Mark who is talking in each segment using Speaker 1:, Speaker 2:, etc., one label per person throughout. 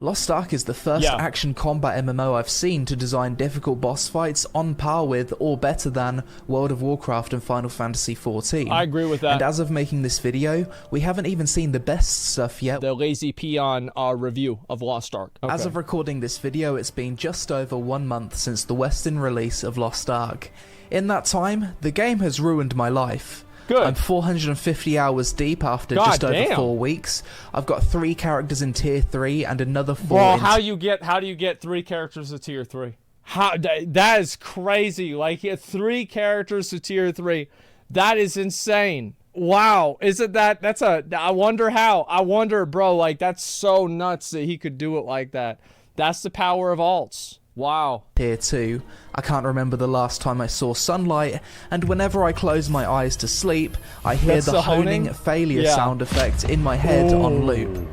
Speaker 1: Lost Ark is the first action combat MMO I've seen to design difficult boss fights on par with or better than World of Warcraft and Final Fantasy XIV.
Speaker 2: I agree with that.
Speaker 1: And as of making this video, we haven't even seen the best stuff yet.
Speaker 2: The LazyPeon review of Lost Ark. Okay.
Speaker 1: As of recording this video, it's been just over 1 month since the Western release of Lost Ark. In that time, the game has ruined my life.
Speaker 2: Good.
Speaker 1: I'm 450 hours deep after just over 4 weeks. I've got 3 characters in tier 3 and another 4
Speaker 2: Well, how do you get 3 characters to tier 3? That is crazy. Like 3 characters to tier 3. That is insane. Wow. Isn't that's I wonder how. I wonder, bro, like that's so nuts that he could do it like that. That's the power of alts. Wow.
Speaker 1: Tier 2. I can't remember the last time I saw sunlight, and whenever I close my eyes to sleep, I hear the honing failure sound effect in my head on loop.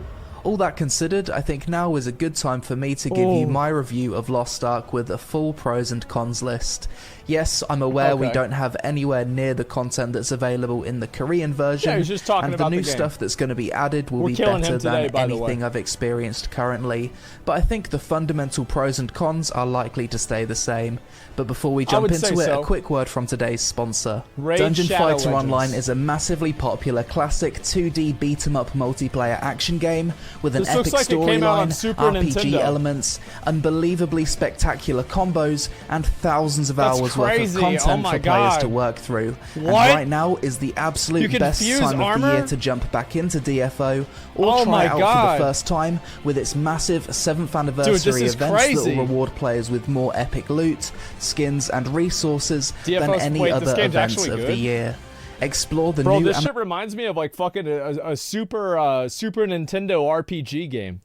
Speaker 1: All that considered, I think now is a good time for me to give you my review of Lost Ark with a full pros and cons list. Yes, I'm aware we don't have anywhere near the content that's available in the Korean version, and the new stuff that's going to be added will be better than anything I've experienced currently, but I think the fundamental pros and cons are likely to stay the same. But before we jump into it, a quick word from today's sponsor. Dungeon Fighter Online is a massively popular classic 2D beat-em-up multiplayer action game with an epic storyline, RPG elements, unbelievably spectacular combos, and thousands of hours worth of content for players to work through. And right now is the absolute best time of the year to jump back into DFO or try it out for the first time with its massive 7th anniversary events that will reward players with more epic loot, skins, and resources than any other events of the year. Explore the new...
Speaker 2: this shit reminds me of like fucking a Super Nintendo RPG game.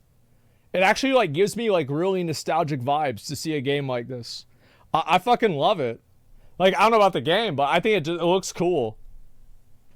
Speaker 2: It actually like gives me like really nostalgic vibes to see a game like this. I fucking love it. Like, I don't know about the game, but I think it looks cool.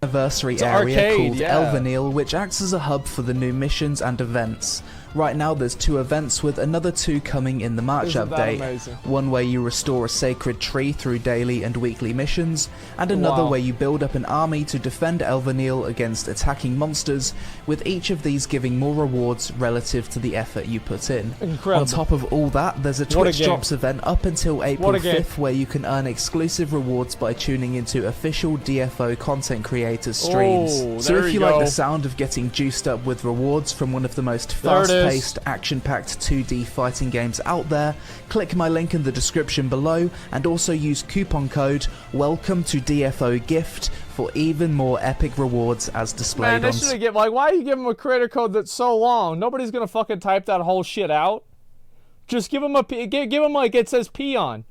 Speaker 1: Anniversary area called Elvenil, which acts as a hub for the new missions and events. Right now there's 2 events with another 2 coming in the March update. One where you restore a sacred tree through daily and weekly missions, and another where you build up an army to defend Elvenil against attacking monsters, with each of these giving more rewards relative to the effort you put in. On top of all that, there's a Twitch Drops event up until April 5th where you can earn exclusive rewards by tuning into official DFO content creators' streams. So if you like the sound of getting juiced up with rewards from one of the most fast-paced, action-packed 2D fighting games out there, click my link in the description below and also use coupon code Welcome to DFO Gift for even more epic rewards as displayed on...
Speaker 2: like, why do you give them a creator code that's so long? Nobody's gonna fucking type that whole shit out. Just give them like it says Peon.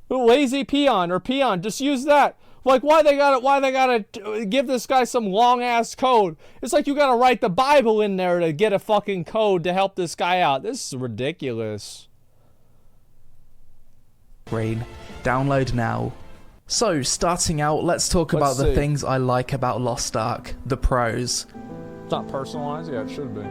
Speaker 2: LazyPeon or Peon, just use that. Like, why they gotta give this guy some long-ass code? It's like you gotta write the Bible in there to get a fucking code to help this guy out. This is ridiculous.
Speaker 1: Green. Download now. So, starting out, let's talk about the things I like about Lost Ark. The pros.
Speaker 2: It's not personalized? Yeah, it should be.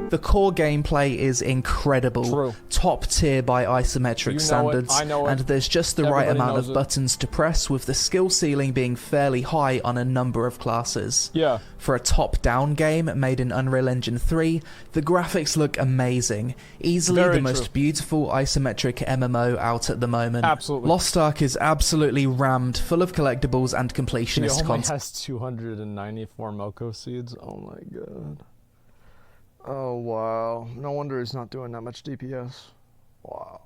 Speaker 1: The core gameplay is incredible, top tier by isometric standards, and there's just the right amount of buttons to press, with the skill ceiling being fairly high on a number of classes. For a top-down game made in Unreal Engine 3, the graphics look amazing, easily the most beautiful isometric MMO out at the moment. Lost Ark is absolutely rammed, full of collectibles and completionist content.
Speaker 2: It has 294 Moko seeds, oh my god. Oh, wow. No wonder he's not doing that much DPS. Wow.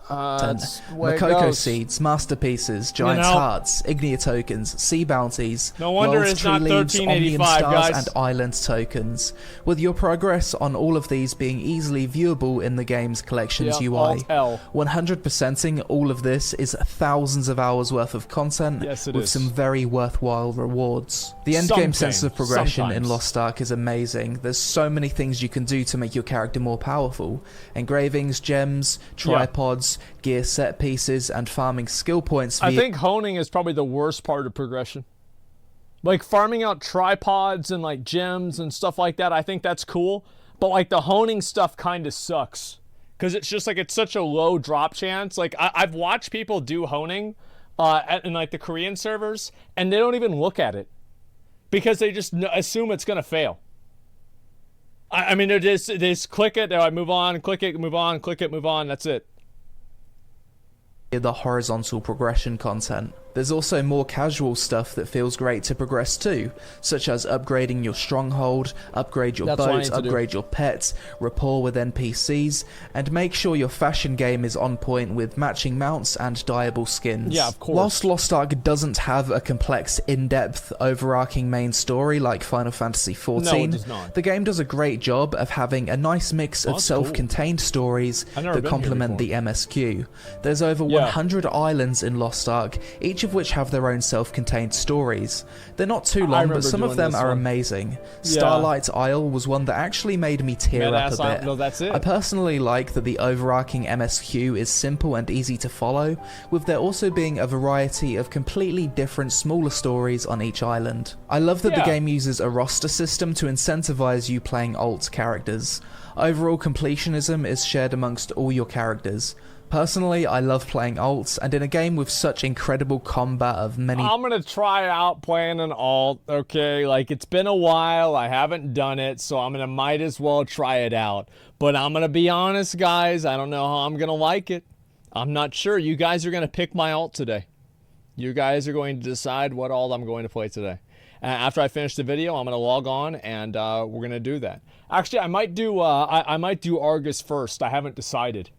Speaker 1: Makoko seeds, masterpieces, giant's hearts, ignia tokens, sea bounties,
Speaker 2: no wonder
Speaker 1: world's
Speaker 2: it's
Speaker 1: tree
Speaker 2: not
Speaker 1: leaves, omnium
Speaker 2: 1385,
Speaker 1: stars,
Speaker 2: guys.
Speaker 1: and island tokens. With your progress on all of these being easily viewable in the game's collections UI. 100%ing all of this is thousands of hours worth of content with some very worthwhile rewards. The endgame sense of progression in Lost Ark is amazing. There's so many things you can do to make your character more powerful. Engravings, gems, tripods, gear set pieces, and farming skill points.
Speaker 2: I think honing is probably the worst part of progression. Like farming out tripods and like gems and stuff like that, I think that's cool. But like the honing stuff kind of sucks. Because it's just like, it's such a low drop chance. Like I've watched people do honing in like the Korean servers, and they don't even look at it. Because they just assume it's going to fail. I mean, they just click it, I move on, click it, move on, click it, move on. That's it.
Speaker 1: The horizontal progression content. There's also more casual stuff that feels great to progress too, such as upgrading your stronghold, upgrade your boat, upgrade your pet, rapport with NPCs, and make sure your fashion game is on point with matching mounts and dyeable skins.
Speaker 2: Yeah, of course.
Speaker 1: Whilst Lost Ark doesn't have a complex, in-depth, overarching main story like Final Fantasy XIV,
Speaker 2: no, it does not.
Speaker 1: The game does a great job of having a nice mix of self-contained stories that complement the MSQ. There's over 100 islands in Lost Ark, each of which have their own self-contained stories. They're not too long, but some of them are amazing. Starlight Isle was one that actually made me tear up a bit.
Speaker 2: No, that's it.
Speaker 1: I personally like that the overarching MSQ is simple and easy to follow, with there also being a variety of completely different smaller stories on each island. I love that the game uses a roster system to incentivize you playing alt characters. Overall completionism is shared amongst all your characters. Personally, I love playing alts, and in a game with such incredible combat of many...
Speaker 2: I'm gonna try out playing an alt, okay? Like, it's been a while, I haven't done it, so I'm gonna might as well try it out. But I'm gonna be honest, guys, I don't know how I'm gonna like it. I'm not sure. You guys are gonna pick my alt today. You guys are going to decide what alt I'm going to play today. After I finish the video, I'm gonna log on, and we're gonna do that. Actually, I might do Argus first. I haven't decided.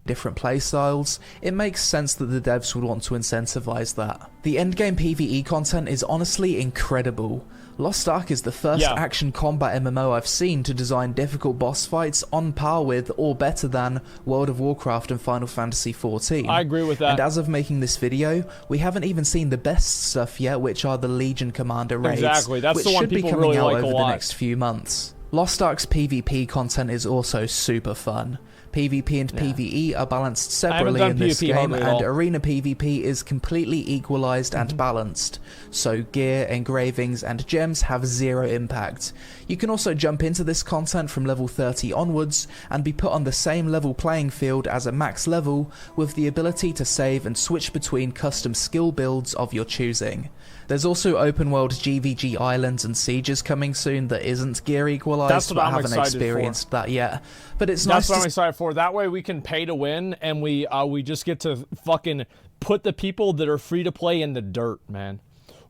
Speaker 1: Different playstyles, it makes sense that the devs would want to incentivize that. The endgame PvE content is honestly incredible. Lost Ark is the first action combat MMO I've seen to design difficult boss fights on par with or better than World of Warcraft and Final Fantasy XIV.
Speaker 2: I agree with that.
Speaker 1: And as of making this video, we haven't even seen the best stuff yet, which are the Legion Commander raids,
Speaker 2: exactly. That's
Speaker 1: which
Speaker 2: the one
Speaker 1: should be
Speaker 2: people
Speaker 1: coming
Speaker 2: really
Speaker 1: out
Speaker 2: like
Speaker 1: over the next few months. Lost Ark's PvP content is also super fun. PvP and PvE are balanced separately in this game, and Arena PvP is completely equalized and balanced, so gear, engravings, and gems have zero impact. You can also jump into this content from level 30 onwards, and be put on the same level playing field as a max level, with the ability to save and switch between custom skill builds of your choosing. There's also open world GVG islands and sieges coming soon that isn't gear equalized, but I haven't experienced that yet. But it's nice.
Speaker 2: That's what I'm excited for. That way we can pay to win, and we just get to fucking put the people that are free to play in the dirt, man.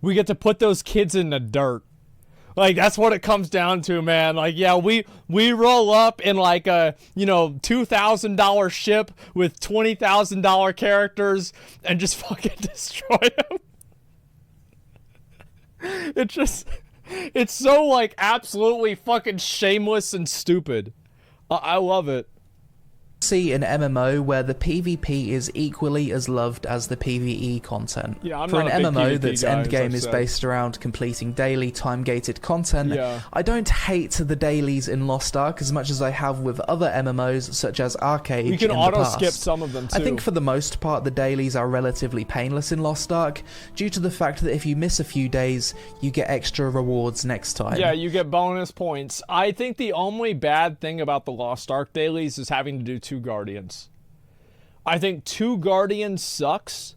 Speaker 2: We get to put those kids in the dirt. Like, that's what it comes down to, man. Like, yeah, we roll up in like a, $2,000 ship with $20,000 characters and just fucking destroy them. It's so, like, absolutely fucking shameless and stupid. I love it.
Speaker 1: See an MMO where the PvP is equally as loved as the PvE content.
Speaker 2: Yeah,
Speaker 1: For an MMO that's endgame is based around completing daily time-gated content, I don't hate the dailies in Lost Ark as much as I have with other MMOs such as Arcade in the past.
Speaker 2: You can auto-skip some of them too.
Speaker 1: I think for the most part the dailies are relatively painless in Lost Ark, due to the fact that if you miss a few days, you get extra rewards next time.
Speaker 2: Yeah, you get bonus points. I think the only bad thing about the Lost Ark dailies is having to do 2 Guardians. I think 2 Guardians sucks.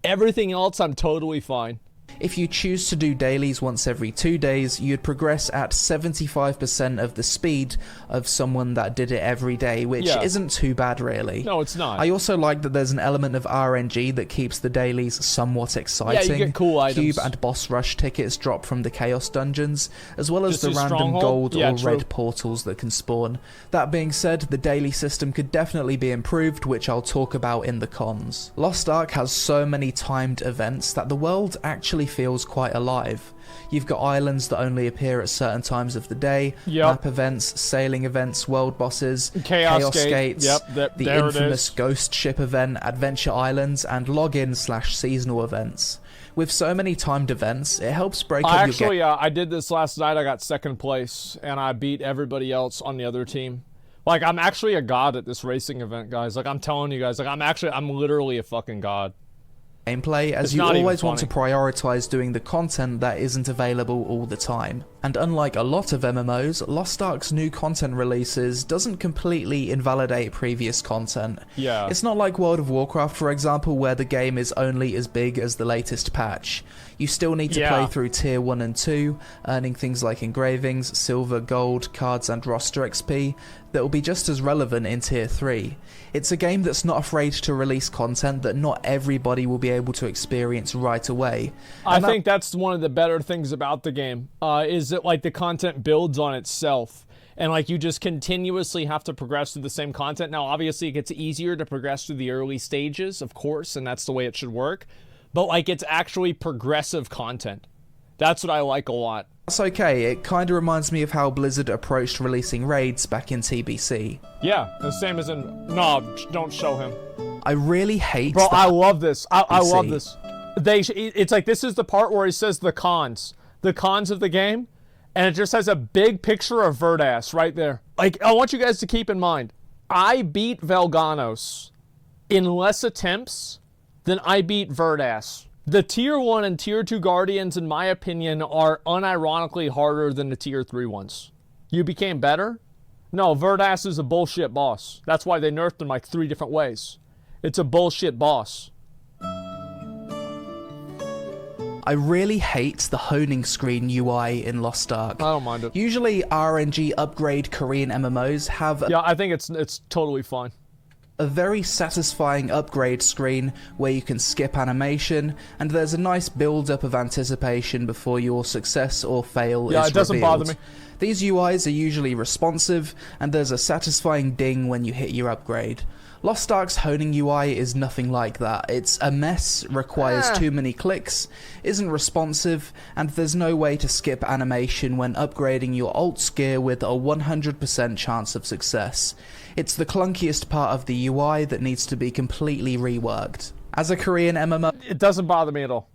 Speaker 2: Everything else I'm totally fine.
Speaker 1: If you choose to do dailies once every 2 days, you'd progress at 75% of the speed of someone that did it every day, which isn't too bad, really.
Speaker 2: No, it's not.
Speaker 1: I also like that there's an element of RNG that keeps the dailies somewhat exciting.
Speaker 2: Yeah, you get cool items.
Speaker 1: Cube and boss rush tickets drop from the Chaos dungeons, as well as the random gold or red portals that can spawn. That being said, the daily system could definitely be improved, which I'll talk about in the cons. Lost Ark has so many timed events that the world actually feels quite alive. You've got islands that only appear at certain times of the day, map events, sailing events, world bosses, Chaos Gates, the infamous Ghost Ship event, Adventure Islands, and login/seasonal events. With so many timed events, it helps break up your game.
Speaker 2: I did this last night. I got 2nd place, and I beat everybody else on the other team. Like, I'm actually a god at this racing event, guys. Like, I'm telling you guys, like, I'm literally a fucking god.
Speaker 1: Gameplay, as you always want to prioritize doing the content that isn't available all the time. And unlike a lot of MMOs, Lost Ark's new content releases doesn't completely invalidate previous content.
Speaker 2: Yeah.
Speaker 1: It's not like World of Warcraft, for example, where the game is only as big as the latest patch. You still need to play through Tier 1 and 2, earning things like engravings, silver, gold, cards and roster XP that will be just as relevant in Tier 3. It's a game that's not afraid to release content that not everybody will be able to experience right away.
Speaker 2: I think that's one of the better things about the game, is that like the content builds on itself. And like you just continuously have to progress through the same content. Now, obviously, it gets easier to progress through the early stages, of course, and that's the way it should work. But like it's actually progressive content. That's what I like a lot.
Speaker 1: That's okay, it kind of reminds me of how Blizzard approached releasing raids back in TBC.
Speaker 2: Yeah, the same as in... No, don't show him.
Speaker 1: I really hate
Speaker 2: Bro,
Speaker 1: that.
Speaker 2: I love this. I love this. It's like, this is the part where he says the cons. The cons of the game. And it just has a big picture of Verdas right there. Like, I want you guys to keep in mind, I beat Velganos in less attempts than I beat Verdas. The Tier 1 and Tier 2 Guardians, in my opinion, are unironically harder than the Tier 3 ones. You became better? No, Verdas is a bullshit boss. That's why they nerfed him like 3 different ways. It's a bullshit boss.
Speaker 1: I really hate the honing screen UI in Lost Ark.
Speaker 2: I don't mind it.
Speaker 1: Usually RNG upgrade Korean MMOs have...
Speaker 2: Yeah, I think it's totally fine.
Speaker 1: A very satisfying upgrade screen where you can skip animation, and there's a nice build-up of anticipation before your success or fail is revealed.
Speaker 2: Yeah, it doesn't bother me.
Speaker 1: These UIs are usually responsive, and there's a satisfying ding when you hit your upgrade. Lost Ark's honing UI is nothing like that. It's a mess, requires too many clicks, isn't responsive, and there's no way to skip animation when upgrading your alt's gear with a 100% chance of success. It's the clunkiest part of the UI that needs to be completely reworked. As a Korean MMO...
Speaker 2: It doesn't bother me at all.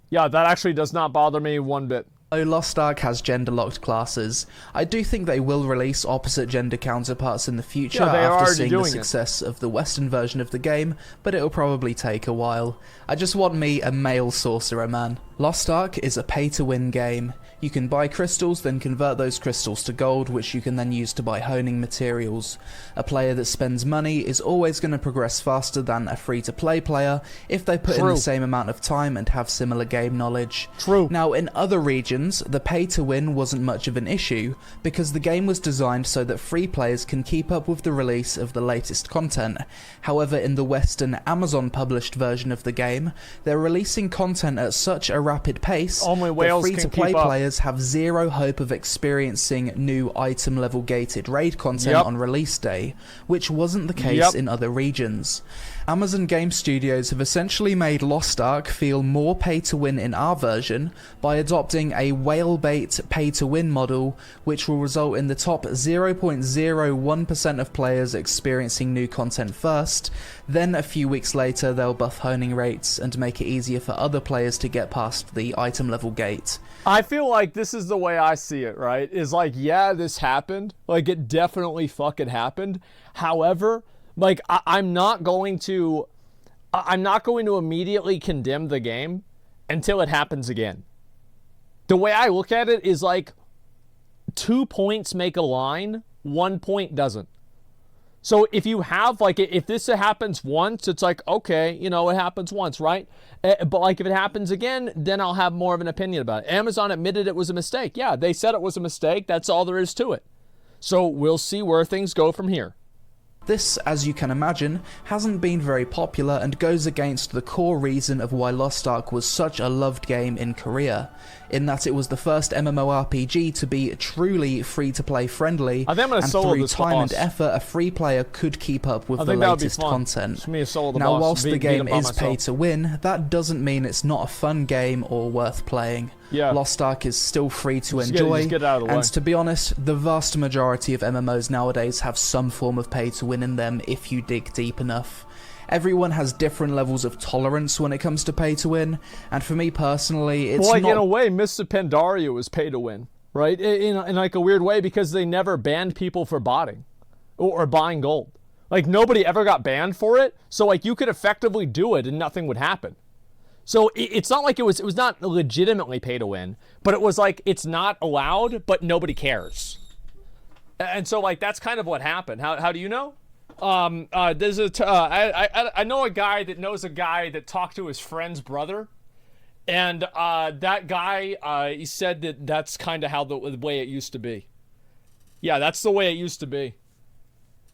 Speaker 2: Yeah, that actually does not bother me one bit.
Speaker 1: Lost Ark has gender-locked classes. I do think they will release opposite gender counterparts in the future after seeing the success of the Western version of the game, but it'll probably take a while. I just want me a male sorcerer man. Lost Ark is a pay-to-win game. You can buy crystals, then convert those crystals to gold, which you can then use to buy honing materials. A player that spends money is always going to progress faster than a free-to-play player if they put in the same amount of time and have similar game knowledge.
Speaker 2: True.
Speaker 1: Now, in other regions, the pay-to-win wasn't much of an issue, because the game was designed so that free players can keep up with the release of the latest content. However, in the Western Amazon-published version of the game, they're releasing content at such a rapid pace that free-to-play players have zero hope of experiencing new item level gated raid content on release day, which wasn't the case in other regions. Amazon Game Studios have essentially made Lost Ark feel more pay-to-win in our version by adopting a whale-bait pay-to-win model, which will result in the top 0.01% of players experiencing new content first. Then a few weeks later they'll buff honing rates and make it easier for other players to get past the item level gate.
Speaker 2: I feel like this is the way I see it, right? Is like, yeah, this happened. Like, it definitely fucking happened. However, like, I'm not going to immediately condemn the game until it happens again. The way I look at it is like 2 points make a line, 1 point doesn't. So if you have, like, if this happens once, it's like, okay, you know, it happens once, right? But like if it happens again, then I'll have more of an opinion about it. Amazon admitted it was a mistake. Yeah, they said it was a mistake. That's all there is to it. So we'll see where things go from here.
Speaker 1: This, as you can imagine, hasn't been very popular and goes against the core reason of why Lost Ark was such a loved game in Korea, in that it was the first MMORPG to be truly free-to-play friendly, and through time and effort a free player could keep up with the latest content. Now, whilst the game is pay-to-win, that doesn't mean it's not a fun game or worth playing. Lost Ark is still free to enjoy, and to be honest, the vast majority of MMOs nowadays have some form of pay-to-win in them if you dig deep enough. Everyone has different levels of tolerance when it comes to pay-to-win, and for me personally, it's
Speaker 2: not... in a way, Mr. Pandaria was pay-to-win, right? In like a weird way, because they never banned people for botting or buying gold. Like, nobody ever got banned for it, so like you could effectively do it and nothing would happen. So it's not like it was not legitimately pay to win, but it was like it's not allowed, but nobody cares. And so like that's kind of what happened. How do you know? There's I know a guy that knows a guy that talked to his friend's brother, and that guy he said that that's kind of how the way it used to be. Yeah, that's the way it used to be.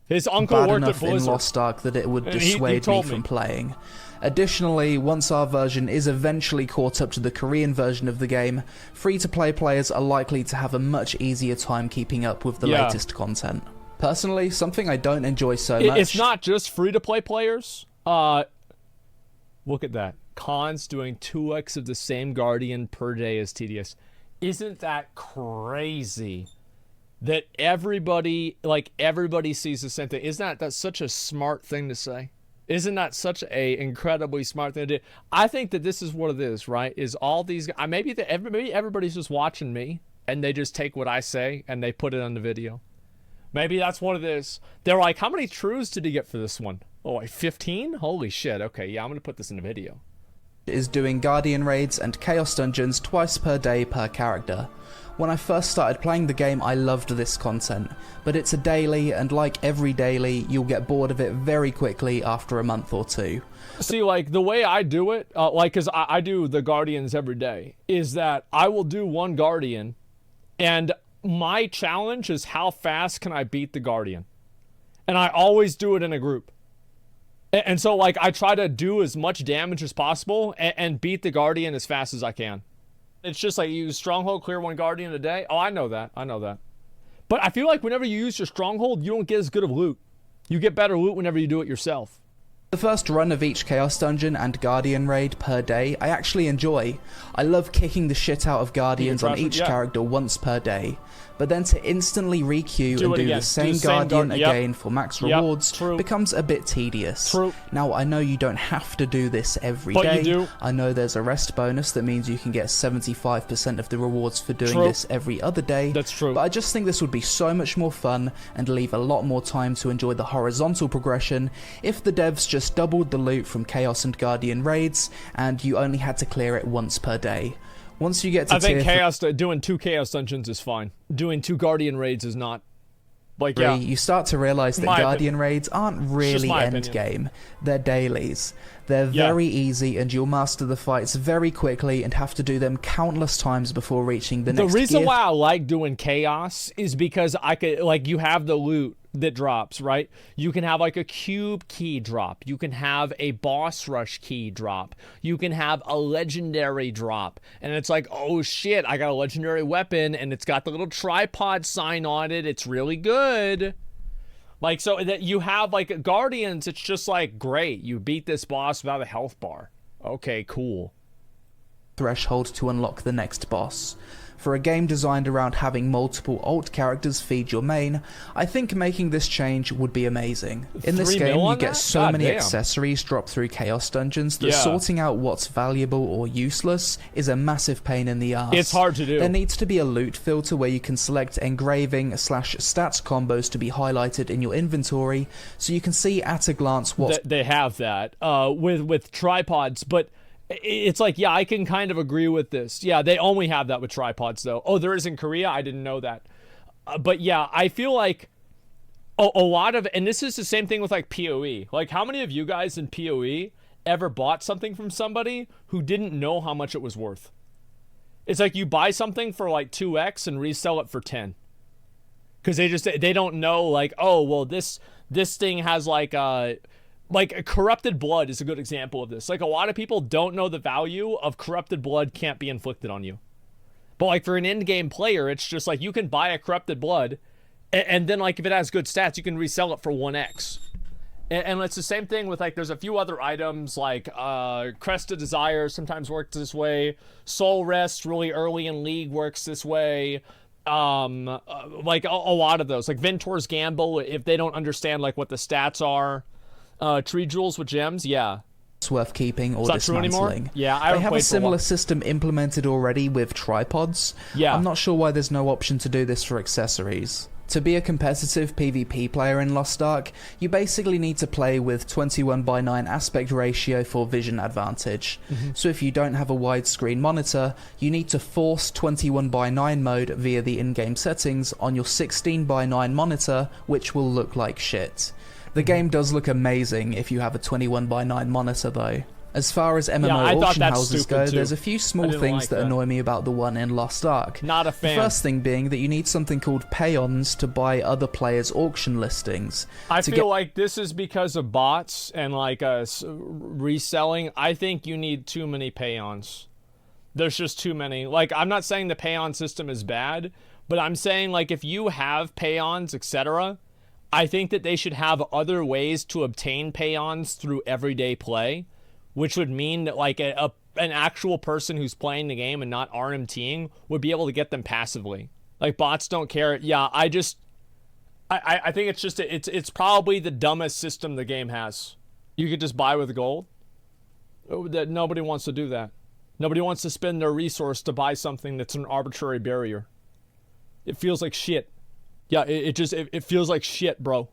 Speaker 2: His uncle worked at Blizzard.
Speaker 1: In Lost Ark that it would dissuade me from playing. Additionally, once our version is eventually caught up to the Korean version of the game, free-to-play players are likely to have a much easier time keeping up with the latest content. Personally, something I don't enjoy so much...
Speaker 2: It's not just free-to-play players. Look at that. Cons doing 2x of the same Guardian per day is tedious. Isn't that crazy? That everybody sees the same thing. Isn't that's such a smart thing to say? Isn't that such a incredibly smart thing to do? I think that this is what it is, right? Is all these maybe everybody's just watching me and they just take what I say and they put it on the video. Maybe that's what it is. They're like, how many truths did he get for this one? Oh, like 15? Holy shit. Okay, yeah, I'm gonna put this in a video.
Speaker 1: Is doing Guardian raids and Chaos Dungeons twice per day per character. When I first started playing the game, I loved this content, but it's a daily, and like every daily, you'll get bored of it very quickly after a month or two.
Speaker 2: See, like, the way I do it, because I do the Guardians every day, is that I will do one Guardian, and my challenge is how fast can I beat the Guardian? And I always do it in a group. And so, like, I try to do as much damage as possible and beat the Guardian as fast as I can. It's just like you use Stronghold, clear one Guardian a day. Oh, I know that. But I feel like whenever you use your Stronghold, you don't get as good of loot. You get better loot whenever you do it yourself.
Speaker 1: The first run of each Chaos Dungeon and Guardian raid per day, I actually enjoy. I love kicking the shit out of Guardians on each character once per day. But then to instantly re-queue and do the same Guardian again for max rewards becomes a bit tedious. Now, I know you don't have to do this every day.
Speaker 2: You do.
Speaker 1: I know there's a rest bonus that means you can get 75% of the rewards for doing this every other day.
Speaker 2: That's true.
Speaker 1: But I just think this would be so much more fun and leave a lot more time to enjoy the horizontal progression if the devs just doubled the loot from Chaos and Guardian raids and you only had to clear it once per day. Once you get to
Speaker 2: I think doing 2 Chaos Dungeons is fine. Doing 2 Guardian raids is not. Like, yeah.
Speaker 1: You start to realize that Guardian raids aren't really endgame. They're dailies. They're very easy and you'll master the fights very quickly and have to do them countless times before reaching the next
Speaker 2: The reason why I like doing Chaos is because I could, like, you have the loot that drops, right? You can have like a cube key drop. You can have a boss rush key drop. You can have a legendary drop. And it's like, oh shit, I got a legendary weapon and it's got the little tripod sign on it. It's really good. Like, so that you have like Guardians, it's just like, great, you beat this boss without a health bar. Okay, cool.
Speaker 1: Threshold to unlock the next boss. For a game designed around having multiple alt characters feed your main, I think making this change would be amazing. In this game, you get so many accessories dropped through Chaos Dungeons that sorting out what's valuable or useless is a massive pain in the ass.
Speaker 2: It's hard to do.
Speaker 1: There needs to be a loot filter where you can select engraving/stats combos to be highlighted in your inventory, so you can see at a glance what...
Speaker 2: They have that with tripods, but... It's like, yeah, I can kind of agree with this. Yeah, they only have that with tripods, though. Oh, there is in Korea? I didn't know that. But yeah, I feel like a lot of... And this is the same thing with, like, PoE. Like, how many of you guys in PoE ever bought something from somebody who didn't know how much it was worth? It's like you buy something for, like, 2x and resell it for 10. Because they don't know, like, oh, well, this thing has, like corrupted blood is a good example of this. Like, a lot of people don't know the value of corrupted blood can't be inflicted on you. But, like, for an in-game player, it's just, like, you can buy a corrupted blood, and then, like, if it has good stats, you can resell it for 1x. And it's the same thing with, like, there's a few other items, like, Crest of Desire sometimes works this way. Soul Rest really early in League works this way. Like, a lot of those. Like, Ventor's Gamble, if they don't understand, like, what the stats are. Tree Jewels with gems,
Speaker 1: it's worth keeping or dismantling.
Speaker 2: Yeah, I
Speaker 1: have a similar system implemented already with tripods.
Speaker 2: Yeah.
Speaker 1: I'm not sure why there's no option to do this for accessories. To be a competitive PvP player in Lost Ark, you basically need to play with 21:9 aspect ratio for vision advantage. So if you don't have a widescreen monitor, you need to force 21:9 mode via the in-game settings on your 16:9 monitor, which will look like shit. The game does look amazing if you have a 21:9 monitor though. As far as MMO auction houses go, there's a few small things that annoy me about the one in Lost Ark.
Speaker 2: Not a fan.
Speaker 1: The first thing being that you need something called Peons to buy other players' auction listings.
Speaker 2: I feel like this is because of bots and like reselling. I think you need too many Peons. There's just too many. Like, I'm not saying the Peon system is bad, but I'm saying like if you have Peons, etc., I think that they should have other ways to obtain Peons through everyday play. Which would mean that like an actual person who's playing the game and not RMTing would be able to get them passively. Like bots don't care. Yeah, I think it's just it's probably the dumbest system the game has. You could just buy with gold. That nobody wants to do that. Nobody wants to spend their resource to buy something that's an arbitrary barrier. It feels like shit. Yeah, it feels like shit, bro.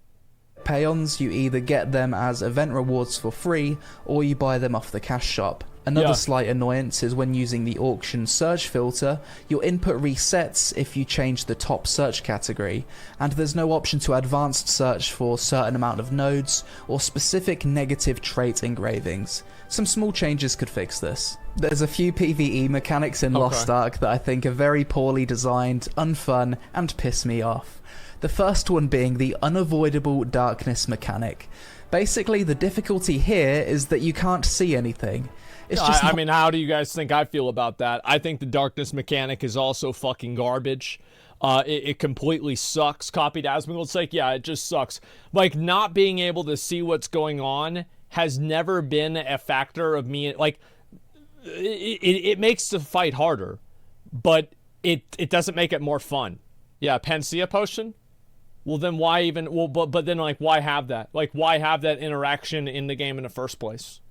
Speaker 1: Peons, you either get them as event rewards for free, or you buy them off the cash shop. Another slight annoyance is when using the auction search filter, your input resets if you change the top search category, and there's no option to advanced search for certain amount of nodes, or specific negative trait engravings. Some small changes could fix this. There's a few PvE mechanics in Lost Ark that I think are very poorly designed, unfun, and piss me off. The first one being the unavoidable darkness mechanic. Basically, the difficulty here is that you can't see anything. It's just
Speaker 2: I mean, how do you guys think I feel about that? I think the darkness mechanic is also fucking garbage. It completely sucks. Copied Asmongold's like, yeah, it just sucks. Like, not being able to see what's going on has never been a factor of me. Like, it makes the fight harder, but it doesn't make it more fun. Yeah, Panacea potion? Well, then why even... Well, but then, like, why have that? Like, why have that interaction in the game in the first place?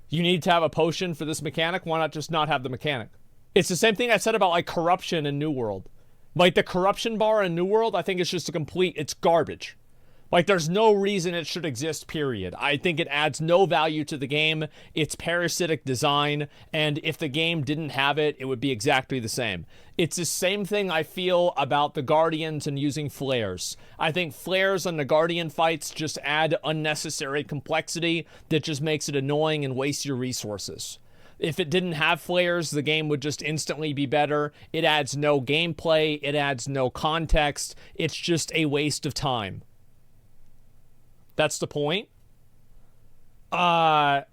Speaker 2: You need to have a potion for this mechanic? Why not just not have the mechanic? It's the same thing I said about, like, corruption in New World. Like, the corruption bar in New World, I think it's just a complete... It's garbage. Like, there's no reason it should exist, period. I think it adds no value to the game. It's parasitic design, and if the game didn't have it, it would be exactly the same. It's the same thing I feel about the Guardians and using flares. I think flares on the Guardian fights just add unnecessary complexity that just makes it annoying and wastes your resources. If it didn't have flares, the game would just instantly be better. It adds no gameplay. It adds no context. It's just a waste of time. That's the point. I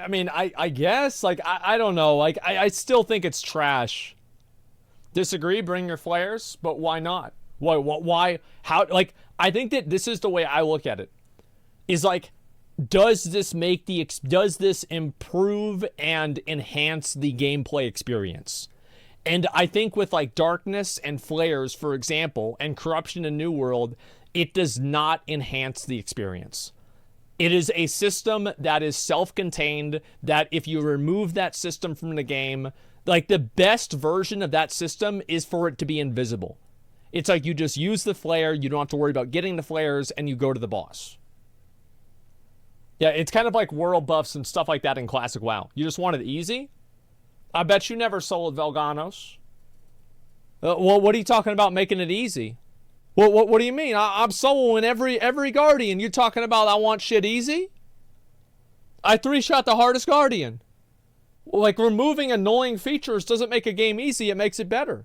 Speaker 2: mean, I guess, like, I don't know. Like, I still think it's trash. Disagree, bring your flares, but why not? Why, how, like, I think that this is the way I look at it. Is like, does this improve and enhance the gameplay experience? And I think with, like, darkness and flares, for example, and corruption in New World, it does not enhance the experience. It is a system that is self-contained, that if you remove that system from the game, like, the best version of that system is for it to be invisible. It's like you just use the flare, you don't have to worry about getting the flares, and you go to the boss. Yeah, it's kind of like world buffs and stuff like that in Classic WoW. You just want it easy? I bet you never soloed Velganos. Well, what are you talking about making it easy? What do you mean? I'm soloing every Guardian. You're talking about I want shit easy? I 3-shot the hardest Guardian. Like, removing annoying features doesn't make a game easy, it makes it better.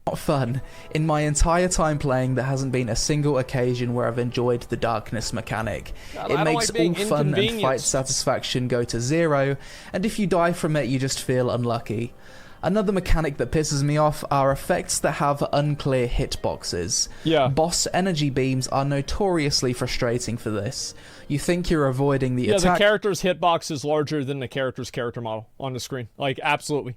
Speaker 1: Not fun. In my entire time playing, there hasn't been a single occasion where I've enjoyed the darkness mechanic. It makes all fun and fight satisfaction go to zero, and if you die from it, you just feel unlucky. Another mechanic that pisses me off are effects that have unclear hitboxes.
Speaker 2: Yeah.
Speaker 1: Boss energy beams are notoriously frustrating for this. You think you're avoiding the attack...
Speaker 2: Yeah, the character's hitbox is larger than the character's character model on the screen. Like, absolutely.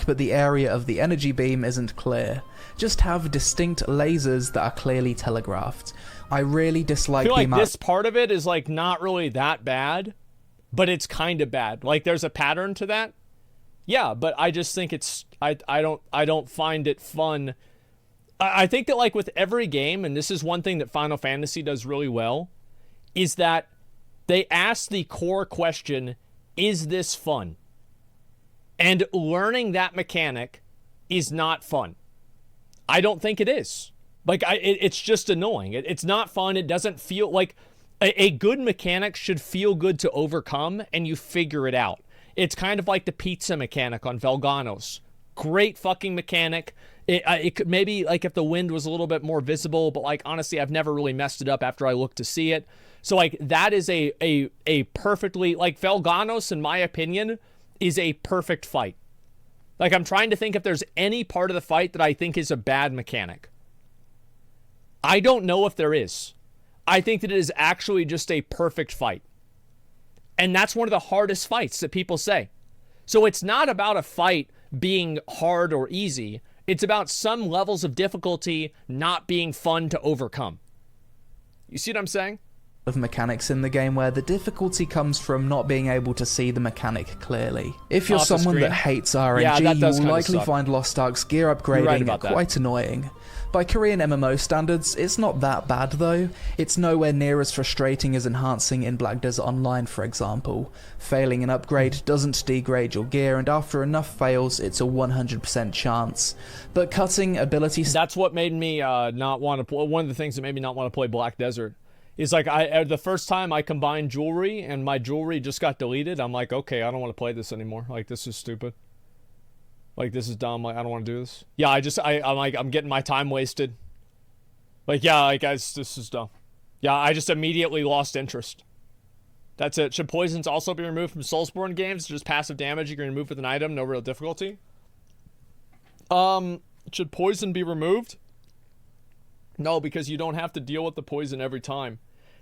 Speaker 1: But the area of the energy beam isn't clear. Just have distinct lasers that are clearly telegraphed. I really dislike the amount...
Speaker 2: this part of it is, like, not really that bad, but it's kind of bad. Like, there's a pattern to that. Yeah, but I just think it's I don't find it fun. I think that like with every game, and this is one thing that Final Fantasy does really well, is that they ask the core question, is this fun? And learning that mechanic is not fun. I don't think it is. Like, it's just annoying. It's not fun. It doesn't feel like a good mechanic should feel good to overcome, and you figure it out. It's kind of like the pizza mechanic on Velganos. Great fucking mechanic. It could maybe, like, if the wind was a little bit more visible, but, like, honestly, I've never really messed it up after I looked to see it. So, like, that is a perfectly, like, Velganos, in my opinion, is a perfect fight. Like, I'm trying to think if there's any part of the fight that I think is a bad mechanic. I don't know if there is. I think that it is actually just a perfect fight. And that's one of the hardest fights that people say. So it's not about a fight being hard or easy. It's about some levels of difficulty not being fun to overcome. You see what I'm saying?
Speaker 1: Of mechanics in the game where the difficulty comes from not being able to see the mechanic clearly. If you're someone that hates RNG, you will likely find Lost Ark's gear upgrading quite annoying. By Korean MMO standards, it's not that bad though. It's nowhere near as frustrating as enhancing in Black Desert Online, for example. Failing an upgrade doesn't degrade your gear, and after enough fails, it's a 100% chance. But cutting ability...
Speaker 2: That's what made me not want to play. One of the things that made me not want to play Black Desert is like the first time I combined jewelry and my jewelry just got deleted. I'm like, okay, I don't want to play this anymore. Like, this is stupid. Like, this is dumb. Like, I don't want to do this. Yeah, I'm like, I'm getting my time wasted. Like, yeah, like, guys, this is dumb. Yeah, I just immediately lost interest. That's it. Should poisons also be removed from Soulsborne games? Just passive damage you can remove with an item, no real difficulty. Should poison be removed? No, because you don't have to deal with the poison every time.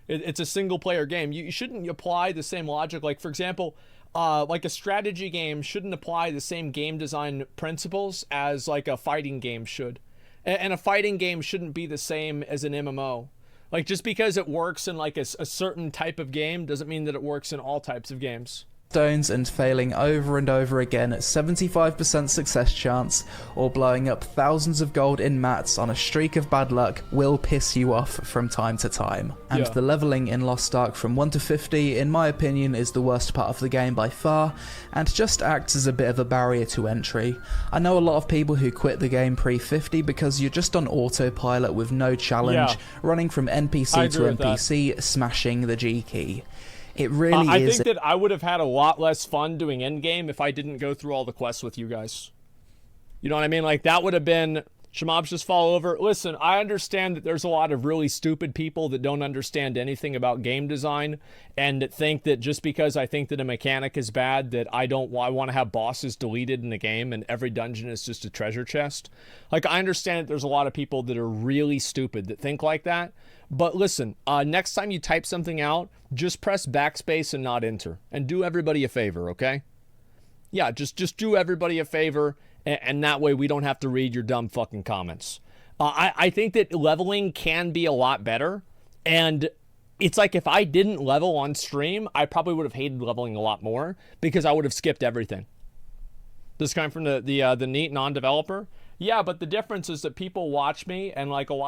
Speaker 2: It's a single-player game. You shouldn't apply the same logic. Like, for example, like a strategy game shouldn't apply the same game design principles as like a fighting game should. And a fighting game shouldn't be the same as an MMO. Like, just because it works in like a certain type of game doesn't mean that it works in all types of games.
Speaker 1: Stones and failing over and over again at 75% success chance, or blowing up thousands of gold in mats on a streak of bad luck will piss you off from time to time. And the leveling in Lost Ark from 1 to 50, in my opinion, is the worst part of the game by far, and just acts as a bit of a barrier to entry. I know a lot of people who quit the game pre-50 because you're just on autopilot with no challenge, running from NPC to NPC, smashing the G key. It really is.
Speaker 2: I think that I would have had a lot less fun doing endgame if I didn't go through all the quests with you guys. You know what I mean? Like, that would have been... Shamobs just fall over. Listen, I understand that there's a lot of really stupid people that don't understand anything about game design and that think that just because I think that a mechanic is bad, that I want to have bosses deleted in the game and every dungeon is just a treasure chest. Like, I understand that there's a lot of people that are really stupid that think like that. But listen, next time you type something out, just press backspace and not enter. And do everybody a favor, okay? Yeah, just do everybody a favor, and that way we don't have to read your dumb fucking comments. I think that leveling can be a lot better, and it's like if I didn't level on stream, I probably would have hated leveling a lot more because I would have skipped everything. This coming from the neat non-developer. Yeah, but the difference is that people watch me, and like a lot of